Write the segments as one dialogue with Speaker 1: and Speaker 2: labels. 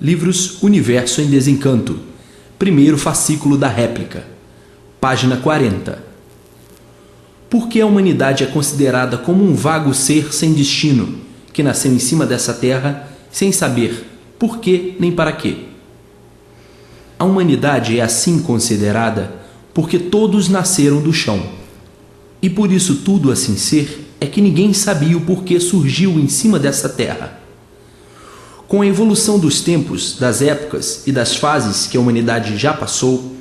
Speaker 1: Livros Universo em Desencanto, primeiro fascículo da réplica, página 40. Por que a humanidade é considerada como um vago ser sem destino, que nasceu em cima dessa terra sem saber por quê nem para quê? A humanidade é assim considerada porque todos nasceram do chão. E por isso tudo assim ser é que ninguém sabia o porquê surgiu em cima dessa terra. Com a evolução dos tempos, das épocas e das fases que a humanidade já passou,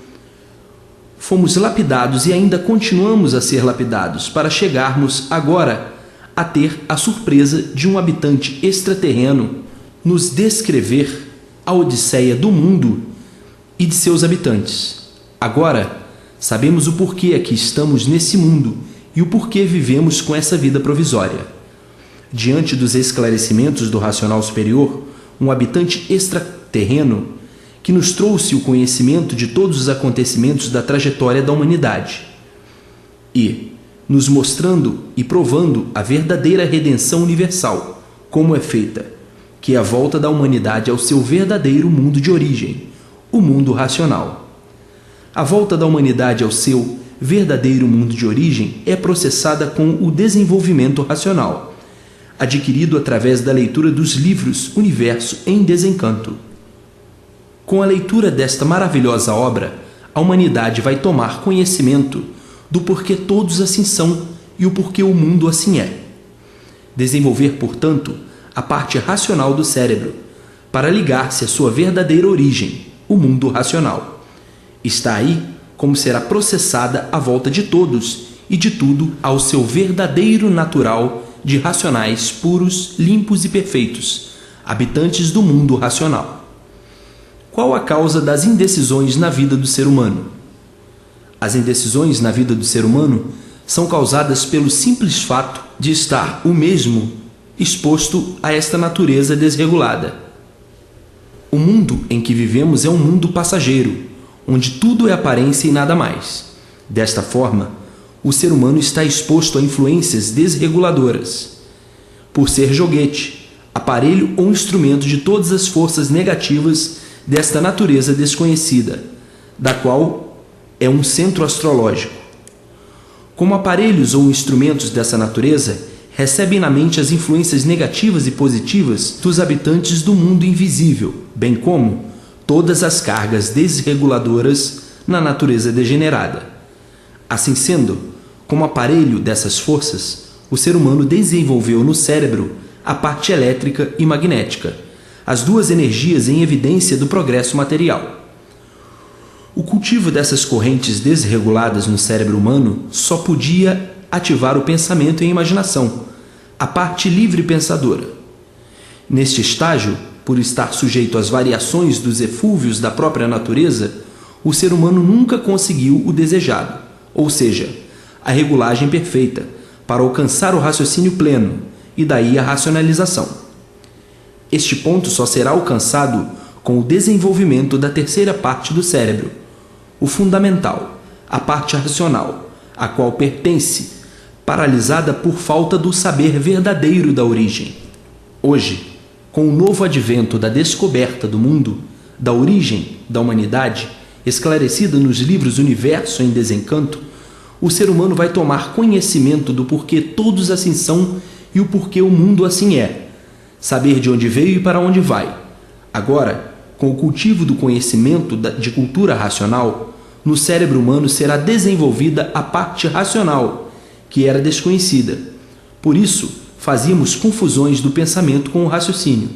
Speaker 1: fomos lapidados e ainda continuamos a ser lapidados para chegarmos agora a ter a surpresa de um habitante extraterreno nos descrever a odisseia do mundo e de seus habitantes. Agora, sabemos o porquê aqui estamos nesse mundo e o porquê vivemos com essa vida provisória. Diante dos esclarecimentos do racional superior, um habitante extraterreno que nos trouxe o conhecimento de todos os acontecimentos da trajetória da humanidade e nos mostrando e provando a verdadeira redenção universal, como é feita, que é a volta da humanidade ao seu verdadeiro mundo de origem, o mundo racional. A volta da humanidade ao seu verdadeiro mundo de origem é processada com o desenvolvimento racional, adquirido através da leitura dos livros Universo em Desencanto. Com a leitura desta maravilhosa obra, a humanidade vai tomar conhecimento do porquê todos assim são e o porquê o mundo assim é. Desenvolver, portanto, a parte racional do cérebro, para ligar-se à sua verdadeira origem, o mundo racional. Está aí como será processada a volta de todos e de tudo ao seu verdadeiro natural de racionais puros, limpos e perfeitos, habitantes do mundo racional. Qual a causa das indecisões na vida do ser humano? As indecisões na vida do ser humano são causadas pelo simples fato de estar o mesmo exposto a esta natureza desregulada. O mundo em que vivemos é um mundo passageiro, onde tudo é aparência e nada mais. Desta forma, o ser humano está exposto a influências desreguladoras, por ser joguete, aparelho ou instrumento de todas as forças negativas desta natureza desconhecida, da qual é um centro astrológico. Como aparelhos ou instrumentos dessa natureza, recebem na mente as influências negativas e positivas dos habitantes do mundo invisível, bem como todas as cargas desreguladoras na natureza degenerada. Assim sendo, como aparelho dessas forças, o ser humano desenvolveu no cérebro a parte elétrica e magnética, as duas energias em evidência do progresso material. O cultivo dessas correntes desreguladas no cérebro humano só podia ativar o pensamento e a imaginação, a parte livre pensadora. Neste estágio, por estar sujeito às variações dos eflúvios da própria natureza, o ser humano nunca conseguiu o desejado, ou seja, a regulagem perfeita, para alcançar o raciocínio pleno e daí a racionalização. Este ponto só será alcançado com o desenvolvimento da terceira parte do cérebro, o fundamental, a parte racional, a qual pertence, paralisada por falta do saber verdadeiro da origem. Hoje, com o novo advento da descoberta do mundo, da origem da humanidade, esclarecida nos livros Universo em Desencanto, o ser humano vai tomar conhecimento do porquê todos assim são e o porquê o mundo assim é, saber de onde veio e para onde vai. Agora, com o cultivo do conhecimento de cultura racional, no cérebro humano será desenvolvida a parte racional, que era desconhecida. Por isso, fazíamos confusões do pensamento com o raciocínio.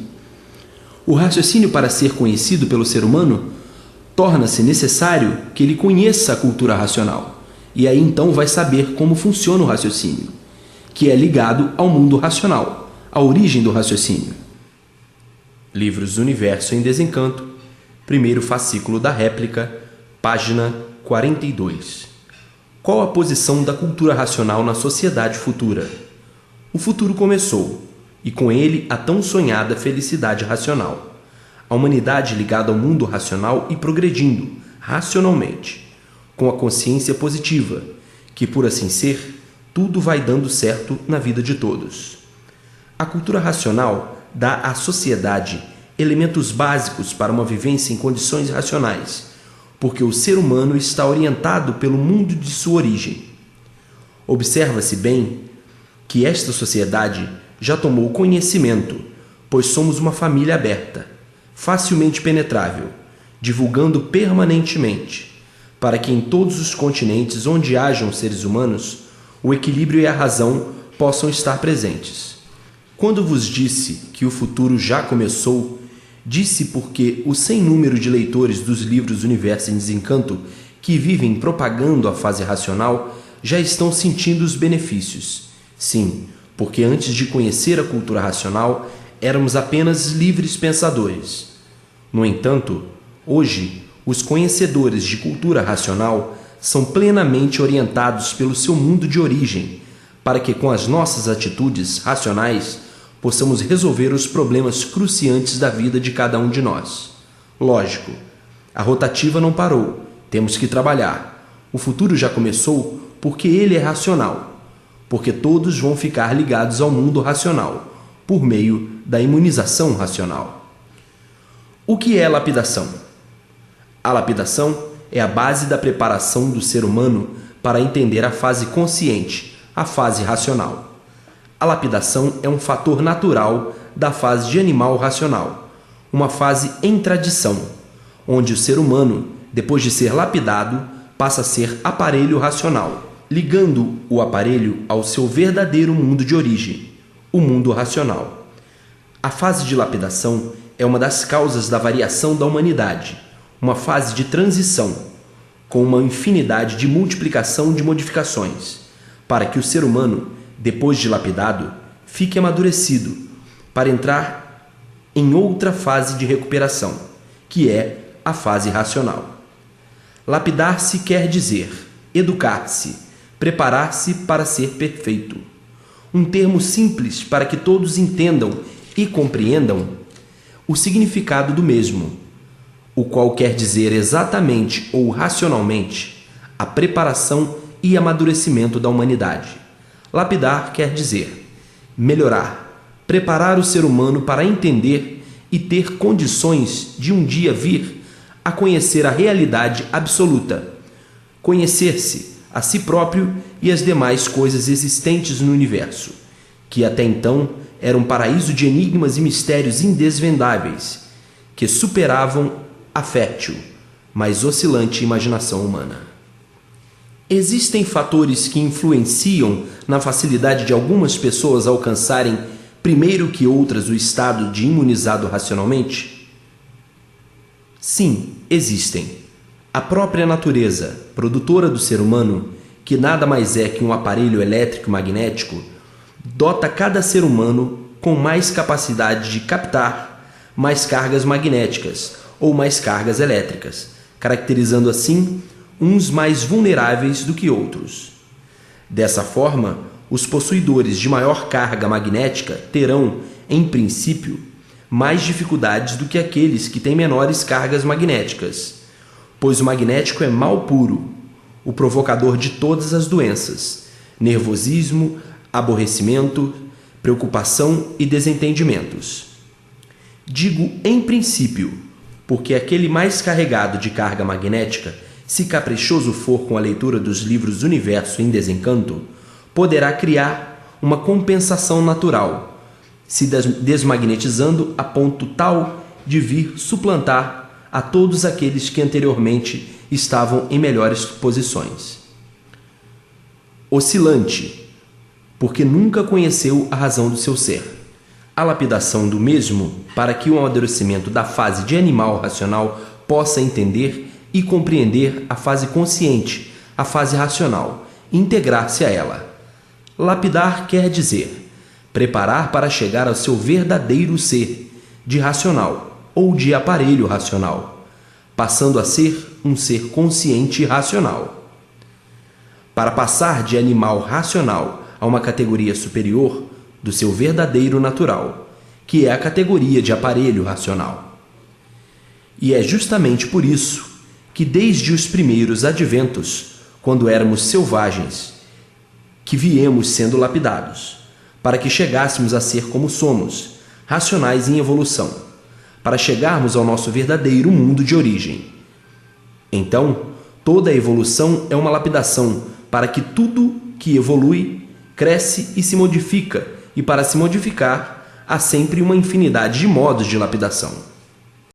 Speaker 1: O raciocínio, para ser conhecido pelo ser humano, torna-se necessário que ele conheça a cultura racional. E aí então vai saber como funciona o raciocínio, que é ligado ao mundo racional, à origem do raciocínio. Livros Universo em Desencanto, primeiro fascículo da réplica, página 42. Qual a posição da cultura racional na sociedade futura? O futuro começou, e com ele a tão sonhada felicidade racional. A humanidade ligada ao mundo racional e progredindo, racionalmente, com a consciência positiva, que por assim ser, tudo vai dando certo na vida de todos. A cultura racional dá à sociedade elementos básicos para uma vivência em condições racionais, porque o ser humano está orientado pelo mundo de sua origem. Observa-se bem que esta sociedade já tomou conhecimento, pois somos uma família aberta, facilmente penetrável, divulgando permanentemente, para que em todos os continentes onde hajam seres humanos, o equilíbrio e a razão possam estar presentes. Quando vos disse que o futuro já começou, disse porque o sem número de leitores dos livros Universo em Desencanto que vivem propagando a fase racional já estão sentindo os benefícios. Sim, porque antes de conhecer a cultura racional, éramos apenas livres pensadores. No entanto, hoje, os conhecedores de cultura racional são plenamente orientados pelo seu mundo de origem, para que com as nossas atitudes racionais possamos resolver os problemas cruciantes da vida de cada um de nós. Lógico, a rotativa não parou, temos que trabalhar. O futuro já começou porque ele é racional, porque todos vão ficar ligados ao mundo racional, por meio da imunização racional. O que é lapidação? A lapidação é a base da preparação do ser humano para entender a fase consciente, a fase racional. A lapidação é um fator natural da fase de animal racional, uma fase em tradição, onde o ser humano, depois de ser lapidado, passa a ser aparelho racional, ligando o aparelho ao seu verdadeiro mundo de origem, o mundo racional. A fase de lapidação é uma das causas da variação da humanidade, uma fase de transição, com uma infinidade de multiplicação de modificações, para que o ser humano, depois de lapidado, fique amadurecido para entrar em outra fase de recuperação, que é a fase racional. Lapidar-se quer dizer educar-se, preparar-se para ser perfeito. Um termo simples para que todos entendam e compreendam o significado do mesmo, o qual quer dizer exatamente ou racionalmente a preparação e amadurecimento da humanidade. Lapidar quer dizer melhorar, preparar o ser humano para entender e ter condições de um dia vir a conhecer a realidade absoluta, conhecer-se a si próprio e as demais coisas existentes no universo, que até então era um paraíso de enigmas e mistérios indesvendáveis, que superavam a fértil, mas oscilante imaginação humana. Existem fatores que influenciam na facilidade de algumas pessoas alcançarem, primeiro que outras, o estado de imunizado racionalmente? Sim, existem. A própria natureza, produtora do ser humano, que nada mais é que um aparelho elétrico magnético, dota cada ser humano com mais capacidade de captar mais cargas magnéticas ou mais cargas elétricas, caracterizando assim uns mais vulneráveis do que outros. Dessa forma, os possuidores de maior carga magnética terão, em princípio, mais dificuldades do que aqueles que têm menores cargas magnéticas, pois o magnético é mal puro, o provocador de todas as doenças, nervosismo, aborrecimento, preocupação e desentendimentos. Digo em princípio, porque aquele mais carregado de carga magnética, se caprichoso for com a leitura dos livros Universo em Desencanto, poderá criar uma compensação natural, se desmagnetizando a ponto tal de vir suplantar a todos aqueles que anteriormente estavam em melhores posições. Oscilante, porque nunca conheceu a razão do seu ser. A lapidação do mesmo, para que o amadurecimento da fase de animal racional possa entender e compreender a fase consciente, a fase racional, e integrar-se a ela. Lapidar quer dizer preparar para chegar ao seu verdadeiro ser, de racional ou de aparelho racional, passando a ser um ser consciente e racional. Para passar de animal racional a uma categoria superior do seu verdadeiro natural, que é a categoria de aparelho racional. E é justamente por isso que desde os primeiros adventos, quando éramos selvagens, que viemos sendo lapidados, para que chegássemos a ser como somos, racionais em evolução, para chegarmos ao nosso verdadeiro mundo de origem. Então, toda a evolução é uma lapidação para que tudo que evolui, cresce e se modifica, e para se modificar, há sempre uma infinidade de modos de lapidação.